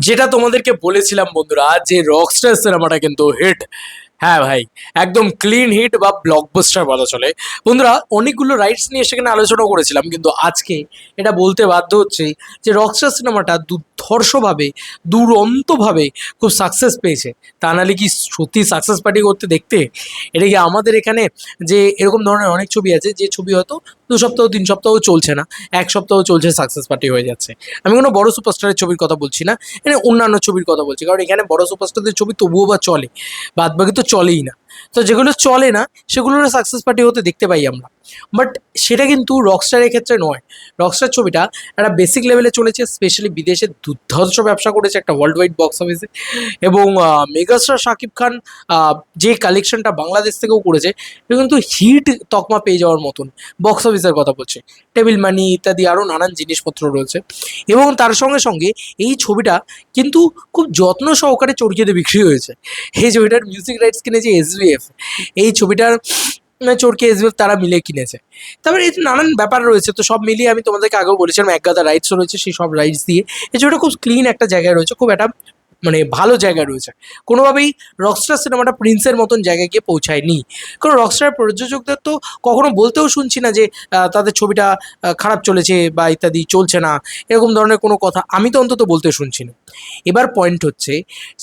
যেটা তোমাদেরকে বলেছিলাম বন্ধুরা, যে রকস্টার সিনেমাটা কিন্তু হিট। হ্যাঁ ভাই, একদম ক্লিন হিট বা ব্লকবাস্টার বলা চলে। বন্ধুরা, অনেকগুলো রাইটস নিয়ে সেখানে আলোচনা করেছিলাম, কিন্তু আজকে এটা বলতে বাধ্য হচ্ছে যে রকস্টার সিনেমাটা দুর্ধর্ষভাবে, দুরন্তভাবে খুব সাকসেস পেয়েছে। তা নাহলে কি সত্যি সাকসেস পার্টি করতে দেখতে? এটা কি আমাদের এখানে যে এরকম ধরনের অনেক ছবি আছে, যে ছবি হয়তো 2 সপ্তাহ 3 সপ্তাহ চলছে না, 1 সপ্তাহ চলছে, সাকসেস পার্টি হয়ে যাচ্ছে। আমি কোনো বড় সুপারস্টারের ছবির কথা বলছি না, এখানে অন্যান্য ছবির কথা বলছি, কারণ এখানে বড় সুপারস্টারদের ছবি তবুও বা চলে, বাদ বাকি তো চলেই না। তো যেগুলো চলে না সেগুলোর সাকসেস পার্টি হতে দেখতে পাই আমরা। বাট সেটা কিন্তু রকস্টারের ক্ষেত্রে নয়। রকস্টার ছবিটা একটা বেসিক লেভেলে চলেছে, স্পেশালি বিদেশে দুর্ধর্ষ ব্যবসা করেছে একটা ওয়ার্ল্ড ওয়াইড বক্স অফিসে। এবং মেগাস্টার শাকিব খান যে কালেকশনটা বাংলাদেশ থেকেও করেছে, এটা কিন্তু হিট তকমা পেয়ে যাওয়ার মতন বক্স অফিসের কথা বলছে। টেবিল মানি ইত্যাদি আরও নানান জিনিসপত্র রয়েছে। এবং তার সঙ্গে সঙ্গে এই ছবিটা কিন্তু খুব যত্ন সহকারে চরকিতে বিক্রি হয়েছে। এই ছবিটার মিউজিক রাইটস কিনেছে এসবিএফ। এই ছবিটার চরকি এসবিএফ তারা মিলে কিনেছে। তারপরে এই নানান ব্যাপার রয়েছে, তো সব মিলিয়ে আমি তোমাদেরকে আগেও বলেছিলাম একগাদা রাইটস রয়েছে, সেই সব রাইটস দিয়ে এই ছবিটা খুব ক্লিন একটা জায়গায় রয়েছে, খুব একটা মানে ভালো জায়গায় রয়েছে। কোনোভাবেই রকস্টার সিনেমাটা প্রিন্সের মতন জায়গায় গিয়ে পৌঁছায়নি। কারণ রকস্টার প্রযোজকদের তো কখনো বলতেও শুনছি না যে তাদের ছবিটা খারাপ চলেছে বা ইত্যাদি চলছে না, এরকম ধরনের কোনো কথা আমি তো অন্তত বলতে শুনছি না। এবার পয়েন্ট হচ্ছে,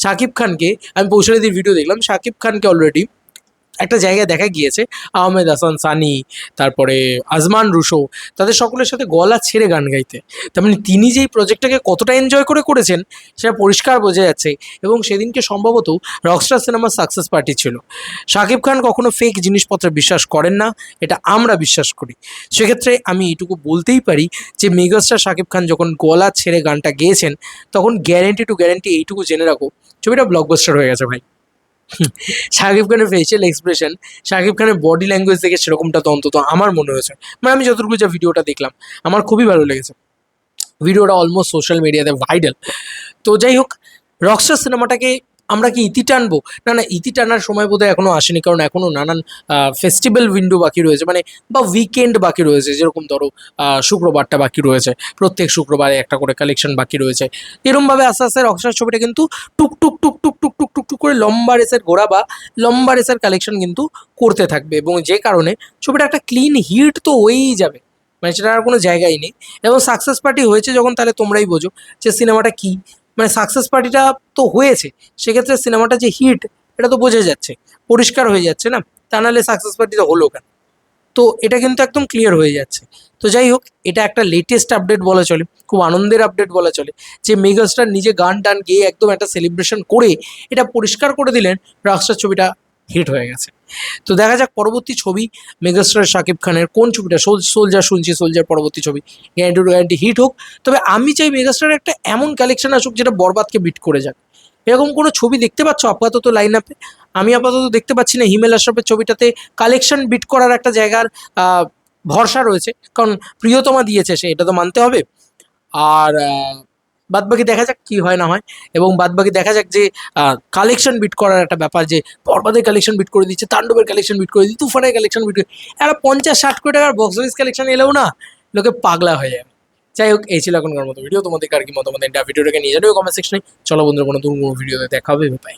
শাকিব খানকে আমি পৌঁছাদির ভিডিও দেখলাম, শাকিব খানকে অলরেডি একটা জায়গায় দেখা গিয়েছে আহমেদ হাসান সানি, তারপরে আজমান রুশো, তাদের সকলের সাথে গলা ছেড়ে গান গাইতে। তার মানে তিনি যেই প্রজেক্টটাকে কতটা এনজয় করে করেছেন সেটা পরিষ্কার বোঝা যাচ্ছে। এবং সেদিনকে সম্ভবত রকস্টার সিনেমার সাকসেস পার্টি ছিল। শাকিব খান কখনো ফেক জিনিসপত্রে বিশ্বাস করেন না, এটা আমরা বিশ্বাস করি। সেক্ষেত্রে আমি এইটুকু বলতেই পারি যে মেগাস্টার শাকিব খান যখন গলা ছেড়ে গানটা গেয়েছেন, তখন গ্যারেন্টি টু গ্যারেন্টি এইটুকু জেনে রাখো, ছবিটা ব্লকবাস্টার হয়ে গেছে ভাই। শাকিব খানের ফেসিয়াল এক্সপ্রেশন, শাকিব খানের বডি ল্যাঙ্গুয়েজ দেখে সেরকমটা তো অন্তত আমার মনে হয়েছে। মানে আমি যতটুকু যা ভিডিওটা দেখলাম, আমার খুবই ভালো লেগেছে। ভিডিওটা অলমোস্ট সোশ্যাল মিডিয়াতে ভাইরাল। তো যাই হোক, রকস্টার সিনেমাটাকে আমরা কি ইতি টানবো? না না, ইতি টানার সময় বোধহয় এখনও আসেনি, কারণ এখনও নানান ফেস্টিভ্যাল উইন্ডো বাকি রয়েছে, মানে বা উইকেন্ড বাকি রয়েছে। যেরকম ধরো শুক্রবারটা বাকি রয়েছে, প্রত্যেক শুক্রবারে একটা করে কালেকশন বাকি রয়েছে। এরমভাবে আস্তে আস্তে রকস্টার ছবিটা কিন্তু টুক টুক টুক টুক টুক টুক টুক টুক করে লম্বা রেসের ঘোড়া বা লম্বা রেসের কালেকশন কিন্তু করতে থাকবে, এবং যে কারণে ছবিটা একটা ক্লিন হিট তো হয়েই যাবে, মানে সেটা আর কোনো জায়গাই নেই। এবং সাকসেস পার্টি হয়েছে যখন, তাহলে তোমরাই বোঝো যে সিনেমাটা কী। মানে সাকসেস পার্টিটা তো হয়েছে, সেক্ষেত্রে সিনেমাটা যে হিট এটা তো বোঝা যাচ্ছে, পরিষ্কার হয়ে যাচ্ছে না? তা নাহলে সাকসেস পার্টিটা হলো কেন? তো এটা কিন্তু একদম ক্লিয়ার হয়ে যাচ্ছে। তো যাই হোক, এটা একটা লেটেস্ট আপডেট বলা চলে, খুব আনন্দের আপডেট বলা চলে, যে মেগাস্টার নিজে গান টান গেয়ে একদম একটা সেলিব্রেশন করে এটা পরিষ্কার করে দিলেন রকস্টার ছবিটা হিট হয়ে গেছে। তো দেখা যাক পরবর্তী ছবি মেগাস্টার শাকিব খানের কোন ছবিটা, সোলজার শুনছি, সোলজার পরবর্তী ছবি গ্যারান্টি টু গ্যারান্টি হিট হোক। তবে আমি চাই মেগাস্টারের একটা এমন কালেকশন আসুক যেটা বরবাদকে বিট করে যাক। এরকম কোনো ছবি দেখতে পাচ্ছ আপাতত লাইন আপে? আমি আপাতত দেখতে পাচ্ছি না। হিমেল আশরাফের ছবিটাতে কালেকশন বিট করার একটা জায়গার আহ, ভরসা রয়েছে, কারণ প্রিয়তমা দিয়েছে সে, এটা তো মানতে হবে। আর বাদবাকি দেখা যাক কি হয় না হয়। এবং বাদবাকি দেখা যাক যে কালেকশন বিট করার একটা ব্যাপার, যে বরবাদের কালেকশন বিট করে দিচ্ছে, তাণ্ডবের কালেকশন বিট করে দিচ্ছে, তুফানের কালেকশন বিট করে, একটা 50-60 কোটি টাকার বক্স অফিস কালেকশন এলেও না লোকে পাগলা হয়ে যাবে। যাই হোক, এই ছিল এখনকার মতো ভিডিও। তোমাদের আর কি মতামত, এটা ভিডিওটাকে নিয়ে যাবে কমেন্ট সেকশনে। চলো বন্ধুরা, কোনো ভিডিওতে দেখা হবে, বাই।